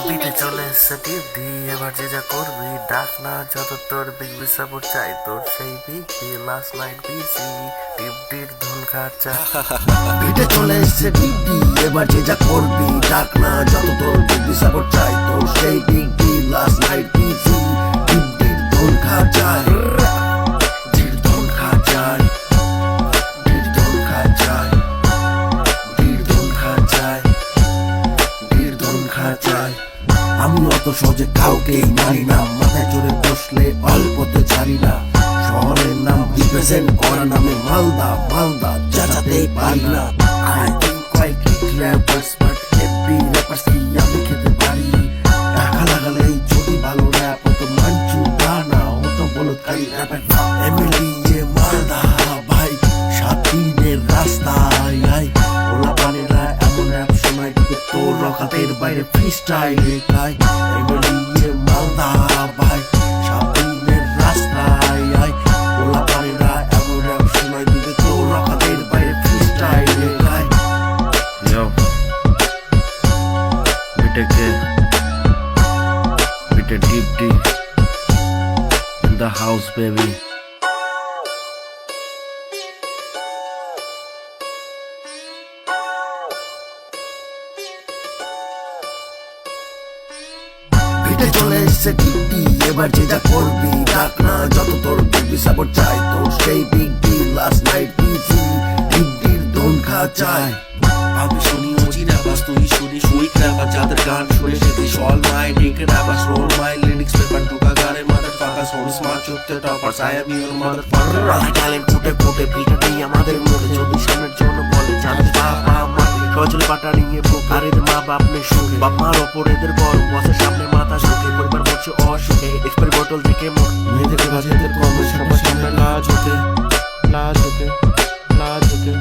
বিটে চলে এসছে টিভি, এবার যে যা করবি ডাক না, যত তোর বিগ বি সাপোর্ট চাই তোর সেই বিগ বি লাস্ট নাইট বিসি টিপটির ধুল খাচা। বিটে চলে এসছে টিভি, এবার যে যা করবি ডাক না, যত তোর বিগ বি সাপোর্ট চাই তোর সেই বিগ বি লাস্ট নাইট বিসি টিপটির ধুল খাচায়, ডির ধুল খাচায়, ডির ধুল খাচায়, ডির ধুল খাচায়, ডির ধুল খাচায়। আমি অত সহজে কাউকেই মারি না, মাথায় চড়ে বসলে অল্পতে ছাড়ি না। শহরের নাম রিপ্রেজেন্ট করা নামে মালদা, মালদা যাচাতেই পারি না। I think quite kick rappers but every rappers কি আমি খেতে পারি। টাকা লাগালেই যদি ভালো র্যাপ হতো মাঞ্চু গানা হতো বলৎকারী র্যাপের এমএলএ মালদা ভাই, 7 দিনের রাস্তায় আই ওলা পানেরা এমন র্যাপ শোনায় দিকে তোর রকাতের বাইরে ফ্রি স্টাইল গায়। এমএলএ মালদা ভাই, 7 দিনের রাস্তায় আই ওলা পানেরা এমন র্যাপ শোনায় দিকে তোর রকাতের বাইরে ফ্রি স্টাইল গায়। Yo, বিটে কে বিটে deep deep in the house baby. বিটে চলে এসছে টিভি, এবার যে যা করবি ডাক না, যত তোর বিগ বি সাপোর্ট চাই তোর সেই বিগ বি লাস্ট নাইট বিসি টিভটির ধুল খাচায়। আমি শুনি অজি র্যাপার্স, তুই শুনিস উইক র্যাপার, যাদের গান শুনে শিখিস all my dick rappers, roll my lyrics paper টুকা গানে মাদার ফাঁকা সোল স্মার্ট চুপতে toppers, I am your mother father. Talent ফুটে ফুটে ভিটা নেই আমাদের মধ্যে, যদি সামনের জন্য বলে জানিস বাবা মা সজল পাটা নিয়ে পোকার এদের মা বাপ নেই সুখে, বাপ মার ওপর এদের গরম বসে সামনে মাথা সুখে, পরিবার বলছে অসুখে এক্সপায়ার বোতল থেকে মেয়েদের বাজেদের কম সবার সামনে লাজ ওকে, লাজ ওকে, লাজ ওকে।